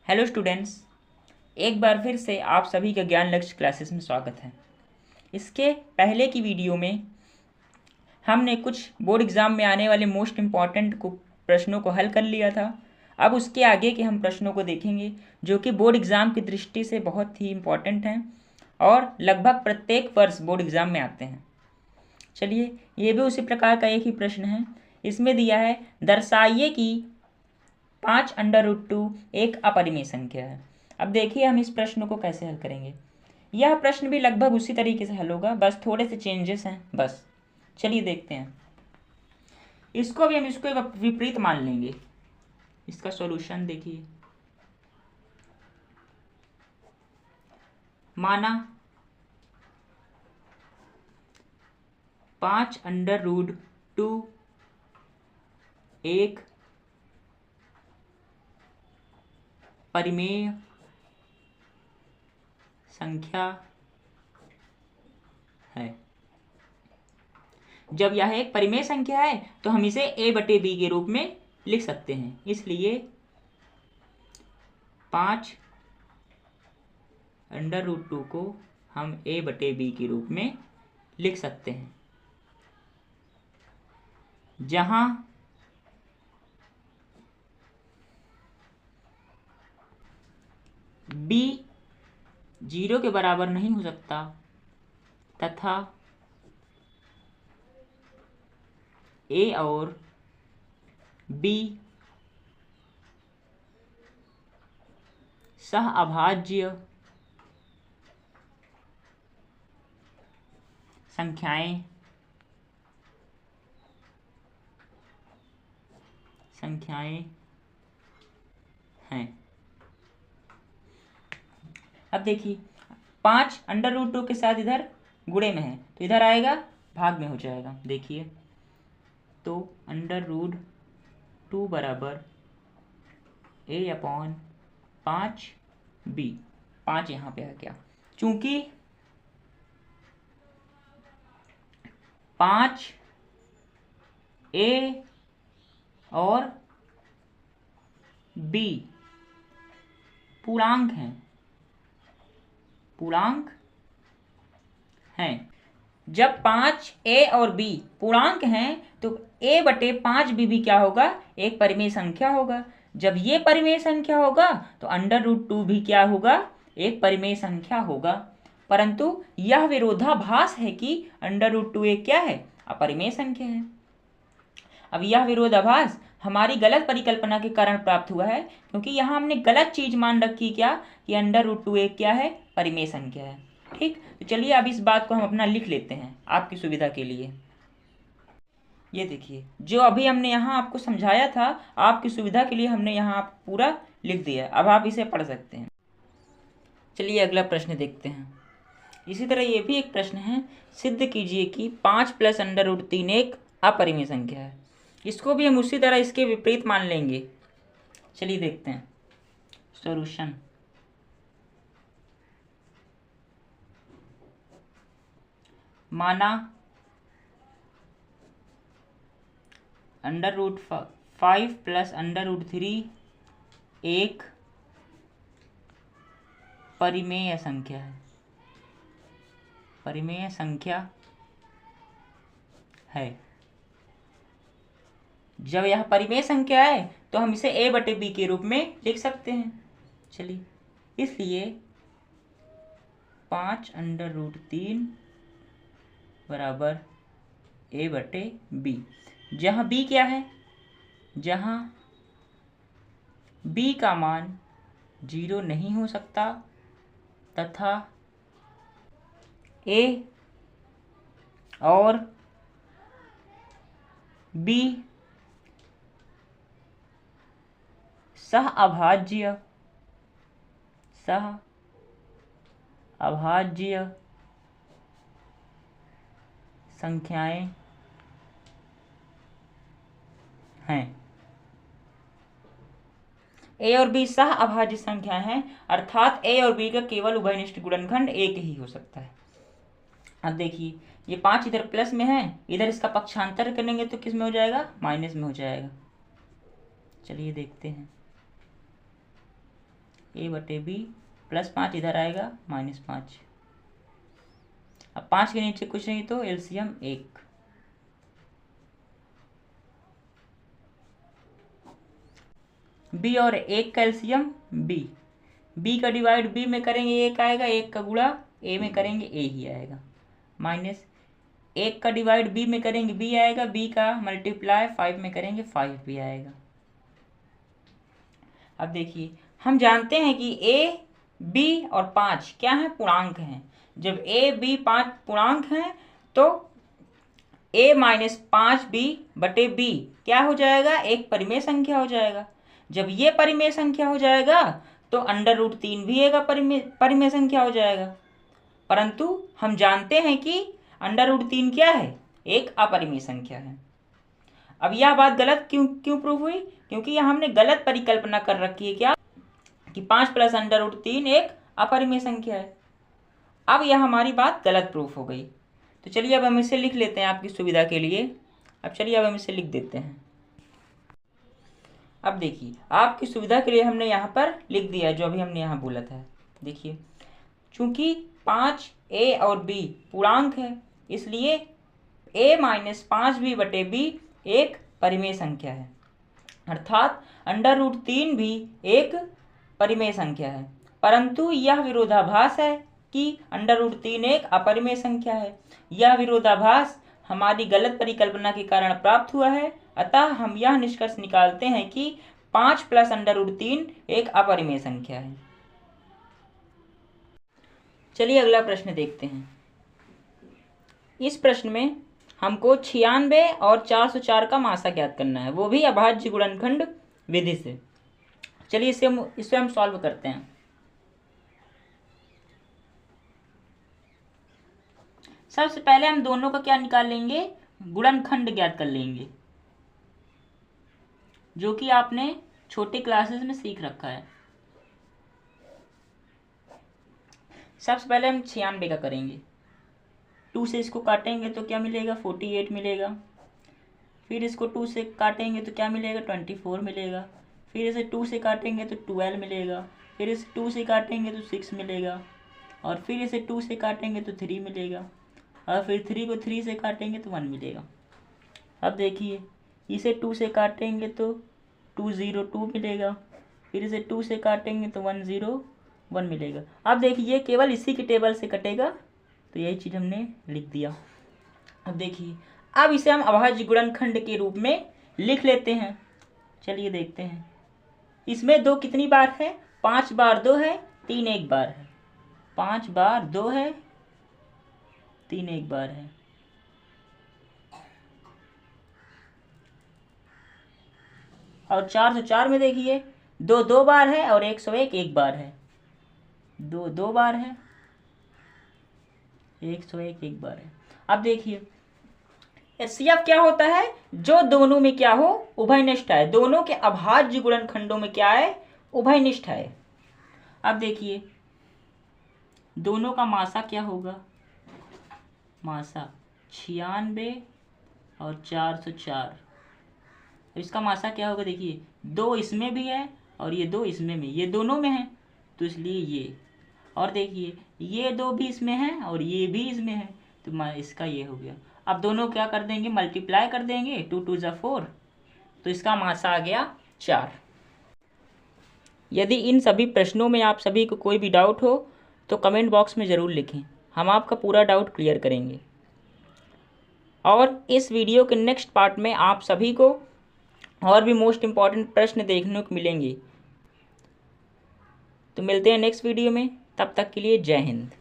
Hello students, एक बार फिर से आप सभी का ज्ञान लक्ष्य क्लासेस में स्वागत है। इसके पहले की वीडियो में हमने कुछ बोर्ड एग्ज़ाम में आने वाले मोस्ट इम्पॉर्टेंट प्रश्नों को हल कर लिया था। अब उसके आगे के हम प्रश्नों को देखेंगे जो कि बोर्ड एग्ज़ाम की दृष्टि से बहुत ही इम्पॉर्टेंट हैं और लगभग प्रत्येक वर्ष बोर्ड एग्ज़ाम में आते हैं। चलिए, ये भी उसी प्रकार का एक ही प्रश्न है। इसमें दिया है, दर्शाइए कि 5√2 एक अपरिमेय संख्या है। अब देखिए हम इस प्रश्न को कैसे हल करेंगे। यह प्रश्न भी लगभग उसी तरीके से हल होगा, बस थोड़े से चेंजेस हैं बस। चलिए देखते हैं। इसको भी हम इसको विपरीत मान लेंगे। इसका सॉल्यूशन देखिए। माना 5√2 एक परिमेय संख्या है। जब यह एक परिमेय संख्या है तो हम इसे a/b के रूप में लिख सकते हैं। इसलिए 5√2 को हम a/b के रूप में लिख सकते हैं, जहां b 0 के बराबर नहीं हो सकता तथा a और b सहअभाज्य संख्याएं हैं। अब देखिए 5√2 के साथ इधर गुणे में है तो इधर आएगा भाग में हो जाएगा। देखिए तो √2 बराबर a/5b, 5 यहाँ पे आ गया। चूंकि 5 a और b पूर्णांक हैं। जब 5a और b पूर्णांक हैं तो a/5b भी क्या होगा, एक परिमेय संख्या होगा। जब ये परिमेय संख्या होगा तो √2 भी क्या होगा, एक परिमेय संख्या होगा। परंतु यह विरोधाभास है कि √2 एक क्या है, अपरिमेय संख्या है। अब यह विरोधाभास हमारी गलत परिकल्पना के कारण प्राप्त हुआ है, क्योंकि यहाँ हमने गलत चीज मान रखी क्या, कि √2 एक क्या है, परिमेय संख्या है। ठीक, तो चलिए अब इस बात को हम अपना लिख लेते हैं आपकी सुविधा के लिए। ये देखिए, जो अभी हमने यहाँ आपको समझाया था आपकी सुविधा के लिए हमने यहाँ पूरा लिख दिया। अब आप इसे पढ़ सकते हैं। चलिए अगला प्रश्न देखते हैं। इसी तरह ये भी एक प्रश्न है, सिद्ध कीजिए कि 5 + √3 एक अपरिमेय संख्या है। इसको भी हम उसी तरह इसके विपरीत मान लेंगे। चलिए देखते हैं सॉल्यूशन। माना √5 + √3 एक परिमेय संख्या है। जब यह परिमेय संख्या है तो हम इसे a/b के रूप में लिख सकते हैं। चलिए, इसलिए 5√3 बराबर a/b, जहाँ b क्या है, जहाँ b का मान 0 नहीं हो सकता तथा a और b सहअभाज्य संख्याएं हैं। a और b सहअभाज्य संख्या हैं, अर्थात a और b का केवल उभयनिष्ठ गुणनखंड एक ही हो सकता है। अब देखिए, ये 5 इधर प्लस में है, इधर इसका पक्षांतर करेंगे तो किस में हो जाएगा, माइनस में हो जाएगा। चलिए देखते हैं। a/b प्लस 5 इधर आएगा -5। अब 5 के नीचे कुछ नहीं तो एलसीएम 1। बी और 1 का एलसीएम बी का डिवाइड बी में करेंगे 1 आएगा, 1 का गुणा ए में करेंगे ए ही आएगा, माइनस 1 का डिवाइड बी में करेंगे बी आएगा, बी का मल्टीप्लाई 5 में करेंगे 5 भी आएगा। अब देखिए हम जानते हैं कि ए बी और 5 क्या है, पूर्णांक हैं। जब ए बी 5 पूर्णांक हैं तो a माइनस 5b बटे b क्या हो जाएगा, एक परिमेय संख्या हो जाएगा। जब ये परिमेय संख्या हो जाएगा तो √3 भी एक परिमेय संख्या हो जाएगा। परंतु हम जानते हैं कि √3 क्या है, एक अपरिमेय संख्या है। अब यह बात गलत क्यों प्रूफ हुई, क्योंकि यह हमने गलत परिकल्पना कर रखी है क्या, कि 5 प्लस √3 एक अपरिमेय संख्या है। अब यह हमारी बात गलत प्रूफ हो गई। तो चलिए अब हम इसे लिख लेते हैं आपकी सुविधा के लिए। अब चलिए अब हम इसे लिख देते हैं। अब देखिए आपकी सुविधा के लिए हमने यहाँ पर लिख दिया जो अभी हमने यहाँ बोला था। देखिए चूंकि 5 a और b पूर्णांक है, इसलिए a माइनस 5b बटे b एक परिमेय संख्या है, अर्थात √3 भी एक परिमेय संख्या है। परंतु यह विरोधाभास है कि √3 एक अपरिमेय संख्या है। यह विरोधाभास हमारी गलत परिकल्पना के कारण प्राप्त हुआ है। अतः हम यह निष्कर्ष निकालते हैं कि 5 प्लस √3 एक अपरिमेय संख्या है। चलिए अगला प्रश्न देखते हैं। इस प्रश्न में हमको 96 और 404 का मासा ज्ञात करना है, वो भी अभाज्य गुणनखंड विधि से। चलिए इसे हम सॉल्व करते हैं। सबसे पहले हम दोनों का क्या निकाल लेंगे, गुणनखंड ज्ञात कर लेंगे, जो कि आपने छोटे क्लासेस में सीख रखा है। सबसे पहले हम 96 का करेंगे। 2 से इसको काटेंगे तो क्या मिलेगा, 48 मिलेगा। फिर इसको 2 से काटेंगे तो क्या मिलेगा, 24 मिलेगा। फिर इसे 2 से काटेंगे तो 12 मिलेगा। फिर इसे 2 से काटेंगे तो 6 मिलेगा। और फिर इसे 2 से काटेंगे तो 3 मिलेगा। और फिर 3 को 3 से काटेंगे तो 1 मिलेगा। अब देखिए इसे 2 से काटेंगे तो 202 मिलेगा। फिर इसे 2 से काटेंगे तो 101 मिलेगा। अब देखिए केवल इसी के टेबल से कटेगा, तो यही चीज़ हमने लिख दिया। अब देखिए अब इसे हम अभाज्य गुणनखंड के रूप में लिख लेते हैं। चलिए देखते हैं इसमें 2 कितनी बार है, 5 बार 2 है, 3 एक बार है। 5 बार 2 है, 3 एक बार है। और 404 में देखिए 2 2 बार है और 101 एक बार है। 2 2 बार है, 101 एक बार है। अब देखिए एचसीएफ क्या होता है, जो दोनों में क्या हो, उभयनिष्ठ है। दोनों के अभाज्य गुणनखंडों में क्या है, उभयनिष्ठ है। अब देखिए दोनों का मासा क्या होगा, मासा 96 और 404। इसका मासा क्या होगा, देखिए 2 इसमें भी है और ये 2 इसमें भी, ये दोनों में है तो इसलिए ये। और देखिए ये 2 भी इसमें है और ये भी इसमें है, तो इसका ये हो गया। अब दोनों क्या कर देंगे, मल्टीप्लाई कर देंगे, 2 2 जा 4, तो इसका मासा आ गया 4। यदि इन सभी प्रश्नों में आप सभी को कोई भी डाउट हो तो कमेंट बॉक्स में ज़रूर लिखें, हम आपका पूरा डाउट क्लियर करेंगे। और इस वीडियो के नेक्स्ट पार्ट में आप सभी को और भी मोस्ट इम्पॉर्टेंट प्रश्न देखने को मिलेंगे। तो मिलते हैं नेक्स्ट वीडियो में, तब तक के लिए जय हिंद।